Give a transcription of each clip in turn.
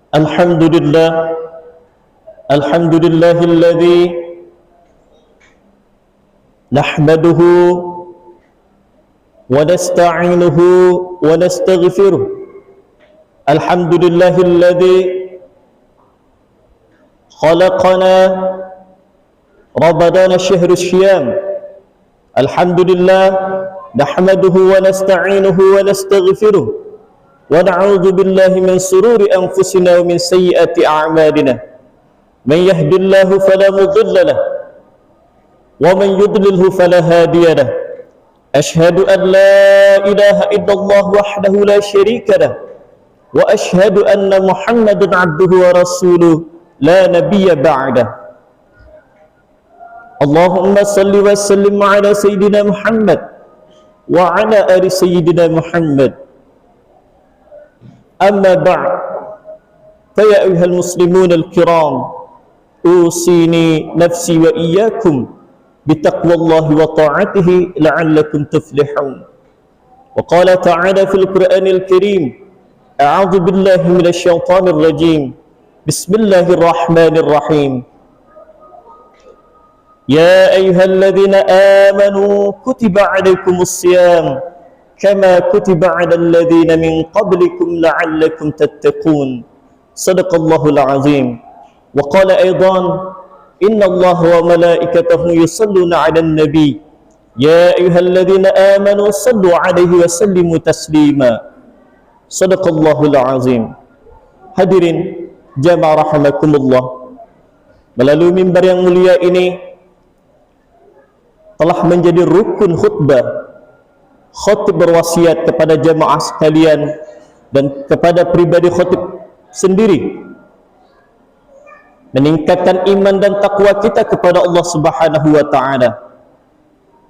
Alhamdulillah, alhamdulillahilladzi nahmaduhu wa nasta'inuhu wa nastaghfiruh. Alhamdulillahilladzi khalaqana Ramadana syahrus syiyam. Alhamdulillah, nahmaduhu wa nasta'inuhu wa nastaghfiruh. Wa na'udzu billahi min sururi anfusina wa min sayyiati a'malina. Man yahdihillahu fala mudilla lahu wa man yudlilhu fala hadiya lahu. Ashhadu an la ilaha illallah wahdahu la syarika lahu wa ashhadu anna Muhammadan 'abduhu wa rasuluhu la nabiyya ba'dahu. Allahumma salli wa sallim ala sayyidina Muhammad wa ala ali sayyidina Muhammad. أما بعد فيا أيها المسلمون الكرام أوصيني نفسي وإياكم بتقوى الله وطاعته لعلكم تفلحون. وقال تعالى في القرآن الكريم أعوذ بالله من الشيطان الرجيم بسم الله الرحمن الرحيم يا أيها الذين آمنوا كتب عليكم الصيام كما كتب على الذين من قبلكم لعلكم تتقون. صدق الله العظيم. وقال أيضا إن الله وملائكته يصلون على النبي يا أيها الذين آمنوا صلوا عليه وسلموا تسليما. صدق الله العظيم. Hadirin jamaah rahimakumullah, melalui mimbar yang mulia ini telah menjadi rukun khutbah khotib berwasiat kepada jamaah sekalian dan kepada pribadi khotib sendiri, meningkatkan iman dan takwa kita kepada Allah Subhanahu wa ta'ala.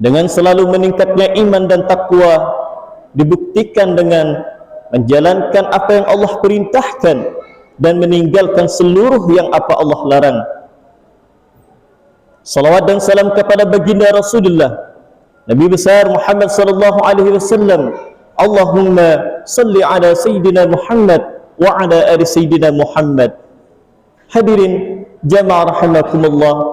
Dengan selalu meningkatnya iman dan takwa dibuktikan dengan menjalankan apa yang Allah perintahkan dan meninggalkan seluruh yang apa Allah larang. Salawat dan salam kepada baginda Rasulullah Nabi besar Muhammad sallallahu alaihi wasallam. Allahumma salli ala sayyidina Muhammad wa ala ali sayyidina Muhammad. Hadirin jamaah rahimakumullah,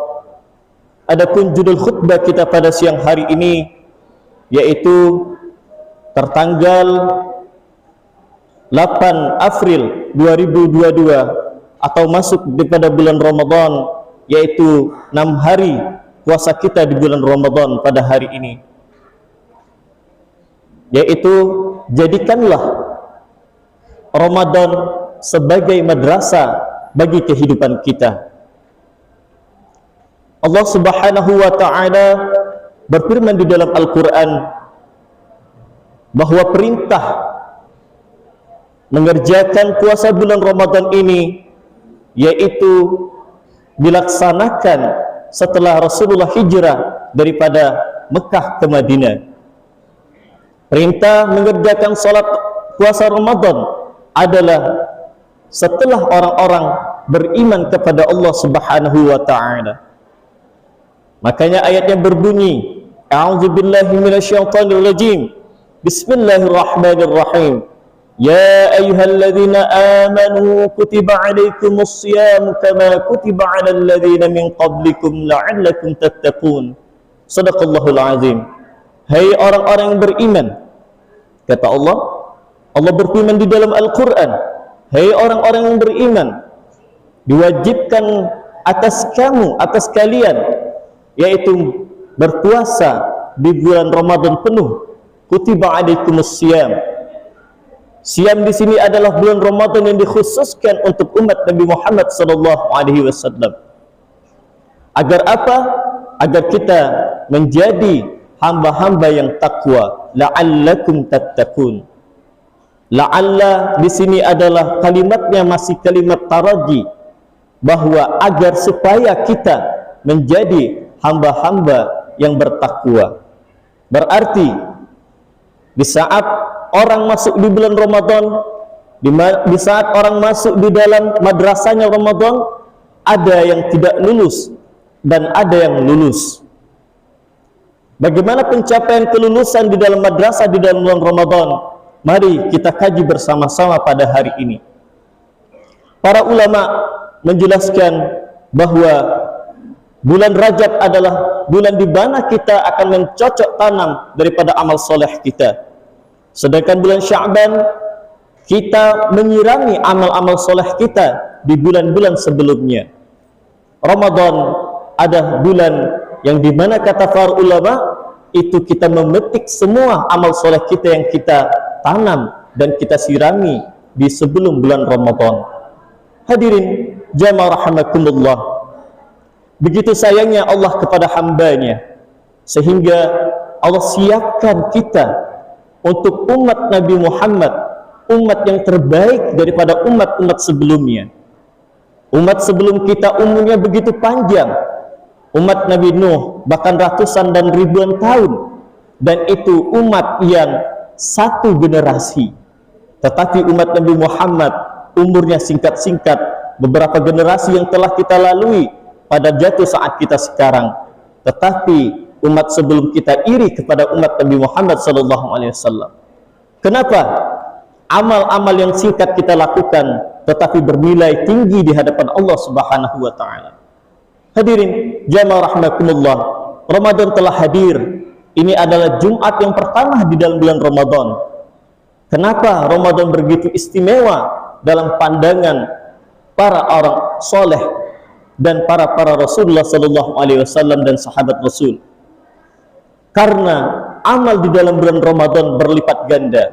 adapun judul khutbah kita pada siang hari ini yaitu tertanggal 8 April 2022 atau masuk pada bulan Ramadan, yaitu 6 hari puasa kita di bulan Ramadan pada hari ini, yaitu jadikanlah Ramadan sebagai madrasah bagi kehidupan kita. Allah Subhanahu wa ta'ala berfirman di dalam Al-Quran bahwa perintah mengerjakan puasa bulan Ramadan ini yaitu dilaksanakan setelah Rasulullah hijrah daripada Mekah ke Madinah. Perintah mengerjakan salat puasa Ramadan adalah setelah orang-orang beriman kepada Allah Subhanahu wa ta'ala. Makanya ayatnya berbunyi, A'udzubillahi minasyaitonirrajim. Bismillahirrahmanirrahim. Ya ayyuhalladzina amanu kutiba alaikumus siyam kama kutiba alal ladzina min qablikum la'allakum tattaqun. Shadaqallahul azim. Hai orang-orang yang beriman, kata Allah, Allah berfirman di dalam Al-Quran, hai orang-orang yang beriman, diwajibkan atas kamu, atas kalian, yaitu berpuasa di bulan Ramadan penuh. Kutiba alaikumus siyam. Siam di sini adalah bulan Ramadan yang dikhususkan untuk umat Nabi Muhammad sallallahu alaihi wasallam. Agar apa? Agar kita menjadi hamba-hamba yang takwa. La'allakum tattaqun. La'alla di sini adalah kalimatnya masih kalimat taraji, bahwa agar supaya kita menjadi hamba-hamba yang bertakwa. Berarti di saat orang masuk di bulan Ramadan, di saat orang masuk di dalam madrasahnya Ramadan, ada yang tidak lulus dan ada yang lulus. Bagaimana pencapaian kelulusan di dalam madrasah di dalam bulan Ramadan? Mari kita kaji bersama-sama pada hari ini. Para ulama menjelaskan bahwa bulan Rajab adalah bulan di mana kita akan mencocok tanam daripada amal soleh kita. Sedangkan bulan Sya'ban kita menyirami amal-amal soleh kita di bulan-bulan sebelumnya. Ramadan ada bulan yang dimana kata para ulama itu kita memetik semua amal soleh kita yang kita tanam dan kita sirami di sebelum bulan Ramadan. Hadirin jamaah rahimakumullah, begitu sayangnya Allah kepada hambanya sehingga Allah siapkan kita untuk umat Nabi Muhammad, umat yang terbaik daripada umat-umat sebelumnya. Umat sebelum kita umurnya begitu panjang, umat Nabi Nuh bahkan ratusan dan ribuan tahun, dan itu umat yang satu generasi. Tetapi umat Nabi Muhammad umurnya singkat-singkat, beberapa generasi yang telah kita lalui pada jatuh saat kita sekarang. Tetapi umat sebelum kita iri kepada umat Nabi Muhammad SAW. Kenapa? Amal-amal yang singkat kita lakukan tetapi bernilai tinggi di hadapan Allah Subhanahu wa taala. Hadirin jamaah rahimakumullah, Ramadan telah hadir. Ini adalah Jumat yang pertama di dalam bulan Ramadan. Kenapa Ramadan begitu istimewa dalam pandangan para orang soleh dan para Rasulullah sallallahu alaihi wasallam dan sahabat Rasul? Karena amal di dalam bulan Ramadan berlipat ganda.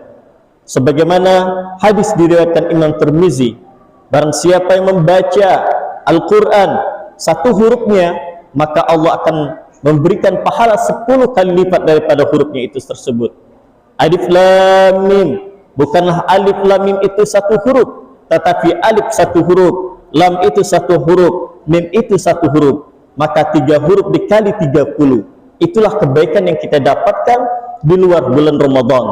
Sebagaimana hadis diriwayatkan Imam Tirmizi, barang siapa yang membaca Al-Quran satu hurufnya, maka Allah akan memberikan pahala 10 kali lipat daripada hurufnya itu tersebut. Alif Lam Mim, bukanlah alif lam mim itu satu huruf, tetapi alif satu huruf, lam itu satu huruf, mim itu satu huruf, maka 3 huruf dikali 30. Itulah kebaikan yang kita dapatkan di luar bulan Ramadan.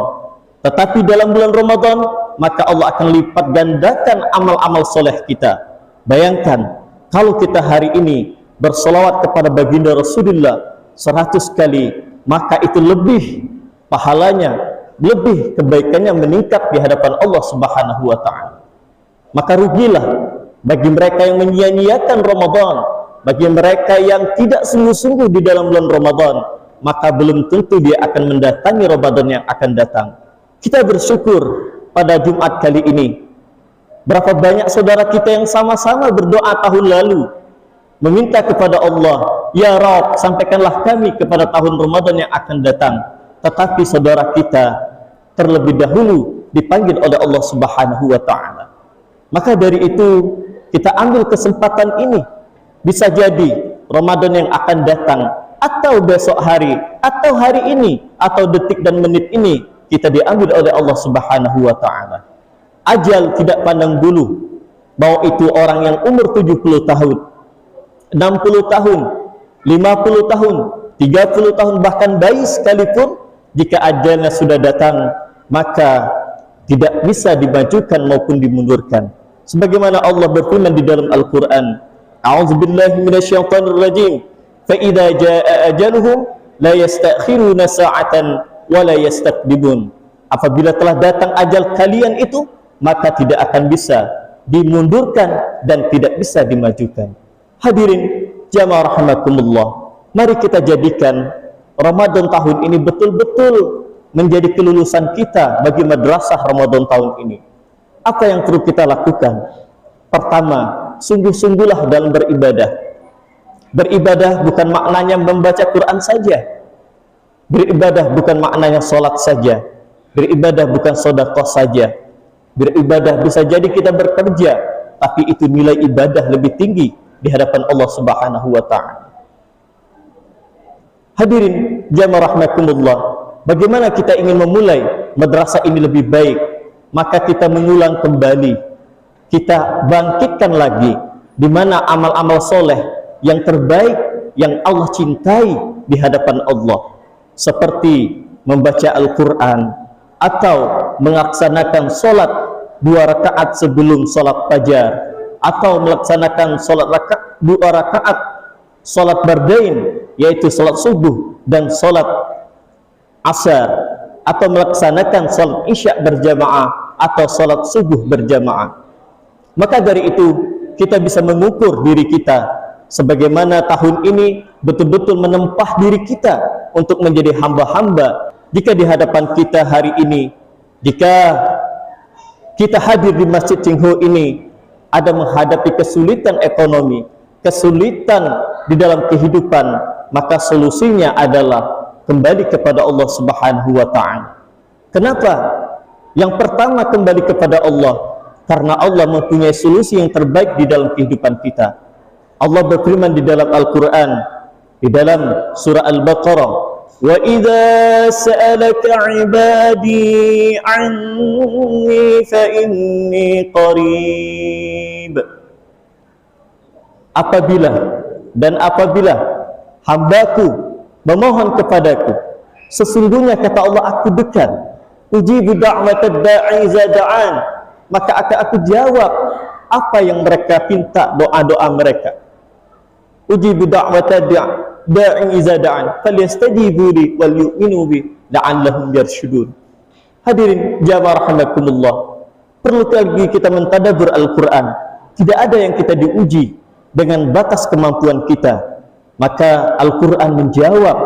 Tetapi dalam bulan Ramadan, maka Allah akan lipat gandakan amal-amal soleh kita. Bayangkan, kalau kita hari ini bersolawat kepada baginda Rasulullah 100 kali, maka itu lebih pahalanya, lebih kebaikannya meningkat di hadapan Allah Subhanahu wa taala. Maka rugilah bagi mereka yang menyia-nyiakan Ramadan, bagi mereka yang tidak sungguh-sungguh di dalam bulan Ramadan, maka belum tentu dia akan mendatangi Ramadan yang akan datang. Kita bersyukur pada Jumat kali ini, berapa banyak saudara kita yang sama-sama berdoa tahun lalu, meminta kepada Allah, ya Rabb, sampaikanlah kami kepada tahun Ramadan yang akan datang. Tetapi saudara kita terlebih dahulu dipanggil oleh Allah Subhanahu wa taala. Maka dari itu kita ambil kesempatan ini. Bisa jadi Ramadan yang akan datang, atau besok hari, atau hari ini, atau detik dan menit ini, kita diambil oleh Allah Subhanahu wa taala. Ajal tidak pandang bulu, bahwa itu orang yang umur 70 tahun, 60 tahun, 50 tahun, 30 tahun, bahkan bayi sekalipun, jika ajalnya sudah datang, maka tidak bisa dimajukan maupun dimundurkan. Sebagaimana Allah berfirman di dalam Al-Quran, A'udzubillahi minasyaitonirrajim, fa idza jaa ajaluhum la yastakhiruna sa'atan wa la yastaqdimun. Apabila telah datang ajal kalian itu, maka tidak akan bisa dimundurkan dan tidak bisa dimajukan. Hadirin jamaah rahimakumullah, mari kita jadikan Ramadan tahun ini betul-betul menjadi kelulusan kita bagi madrasah Ramadan tahun ini. Apa yang perlu kita lakukan? Pertama, sungguh-sungguhlah dalam beribadah. Beribadah bukan maknanya membaca Quran saja. Beribadah bukan maknanya sholat saja. Beribadah bukan sedekah saja. Beribadah bisa jadi kita bekerja, tapi itu nilai ibadah lebih tinggi di hadapan Allah Subhanahu wa taala. Hadirin jamaah rahimakumullah, bagaimana kita ingin memulai madrasah ini lebih baik? Maka kita mengulang kembali, kita bangkitkan lagi di mana amal-amal soleh yang terbaik yang Allah cintai di hadapan Allah, seperti membaca Al-Quran atau melaksanakan sholat 2 rakaat sebelum sholat fajar, atau melaksanakan sholat 2 rakaat sholat bardain, yaitu sholat subuh dan sholat asar, atau melaksanakan sholat isya berjamaah atau sholat subuh berjamaah. Maka dari itu kita bisa mengukur diri kita sebagaimana tahun ini betul-betul menempah diri kita untuk menjadi hamba-hamba. Jika di hadapan kita hari ini, jika kita hadir di Masjid Cingho ini, ada menghadapi kesulitan ekonomi, kesulitan di dalam kehidupan, maka solusinya adalah kembali kepada Allah Subhanahu wa Ta'ala. Kenapa? Yang pertama, kembali kepada Allah, karena Allah mempunyai solusi yang terbaik di dalam kehidupan kita. Allah berfirman di dalam Al-Quran, di dalam surah Al-Baqarah, wa idza sa'alaka 'ibadi 'anni fa inni qarib. Apabila hambaku memohon kepadaku, sesungguhnya kata Allah, aku dekat. Ujibu da'watad da'i iza da'an, maka akan aku jawab apa yang mereka pinta, doa-doa mereka. Ujibu da'watad da'i iza da'an falyastajibu li wal yu'minu bi la'allahum yarshudun. Hadirin jamaah rahimakumullah, perlu lagi kita mentadabbur Al-Quran. Tidak ada yang kita diuji dengan batas kemampuan kita, maka Al-Quran menjawab.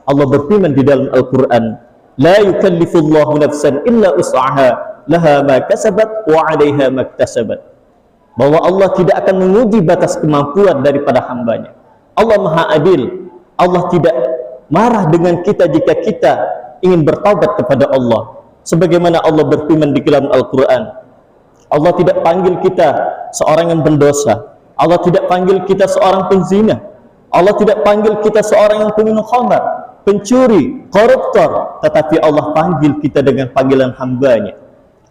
Allah berfirman di dalam Al-Quran, la yukallifullahu nafsan illa us'aha laha ma kasabat wa 'alaiha ma iktasabat. Bahwa Allah tidak akan menguji batas kemampuan daripada hambanya. Allah Maha Adil. Allah tidak marah dengan kita jika kita ingin bertaubat kepada Allah. Sebagaimana Allah berfirman di dalam Al-Quran, Allah tidak panggil kita seorang yang pendosa. Allah tidak panggil kita seorang penzina. Allah tidak panggil kita seorang yang peminum khamar, pencuri, koruptor, tetapi Allah panggil kita dengan panggilan hambanya.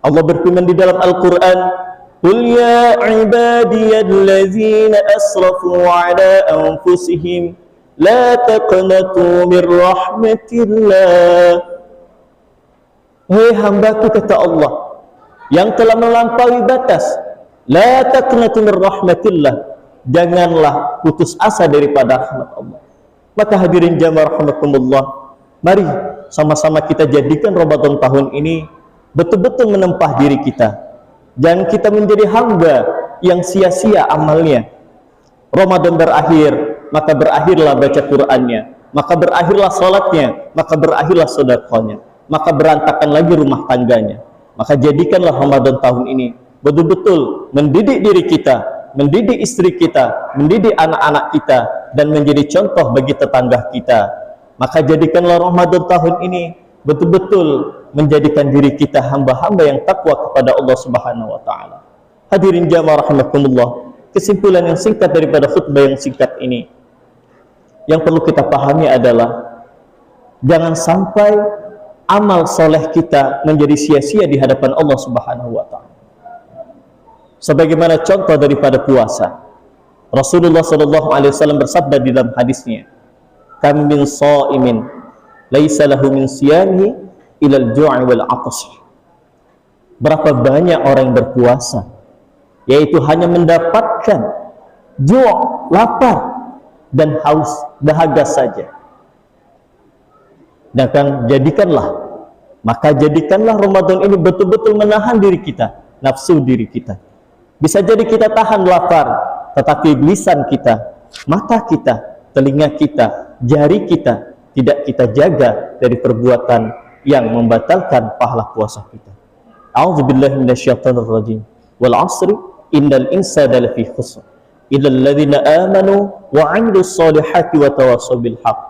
Allah berfirman di dalam Al-Quran, qul ya ibadiyallazina asrafu ala anfusihim la taqnatu min rahmatillah. Hei hambaku, kata Allah, yang telah melampaui batas, la taqnatu min rahmatillah, janganlah putus asa daripada rahmat Allah. Maka hadirin jamaah rahimakumullah, mari sama-sama kita jadikan Ramadan tahun ini betul-betul menempah diri kita. Jangan kita menjadi hamba yang sia-sia amalnya. Ramadan berakhir, maka berakhirlah baca Qur'annya, maka berakhirlah salatnya, maka berakhirlah sedekahnya, maka berantakan lagi rumah tangganya. Maka jadikanlah Ramadan tahun ini betul-betul mendidik diri kita, mendidik istri kita, mendidik anak-anak kita, dan menjadi contoh bagi tetangga kita. Maka jadikanlah Ramadan tahun ini betul-betul menjadikan diri kita hamba-hamba yang takwa kepada Allah Subhanahu wa Ta'ala. Hadirin jamaah rahimakumullah, kesimpulan yang singkat daripada khutbah yang singkat ini, yang perlu kita pahami adalah jangan sampai amal soleh kita menjadi sia-sia di hadapan Allah Subhanahu wa Ta'ala. Sebagaimana contoh daripada puasa, Rasulullah SAW bersabda di dalam hadisnya, kam min sha'imin laisa lahu min siyamihi ilal ju'i wal 'atash. Berapa banyak orang yang berpuasa, yaitu hanya mendapatkan ju', lapar, dan haus, dahaga saja. Dan jadikanlah Ramadan ini betul-betul menahan diri kita, nafsu diri kita. Bisa jadi kita tahan lapar, tetapi lisan kita, mata kita, telinga kita, jari kita tidak kita jaga dari perbuatan yang membatalkan pahala puasa kita. A'udzubillahi minasyaitonir rajim. Wal 'asri innal insana lafi khusr illal ladzina amanu wa 'amilus solihati wa tawassaw bil haqq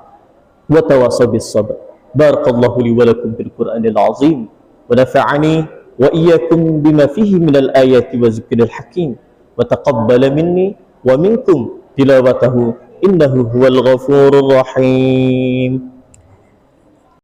wa tawassaw bis sabr. Barakallahu li wa lakum fil Qur'anil 'azim wa nafa'ani wa iyyakum bima fihi minal ayati wa zikril hakim wa taqabbala minni wa minkum tilawatahu innahu huwal ghafurur rahim.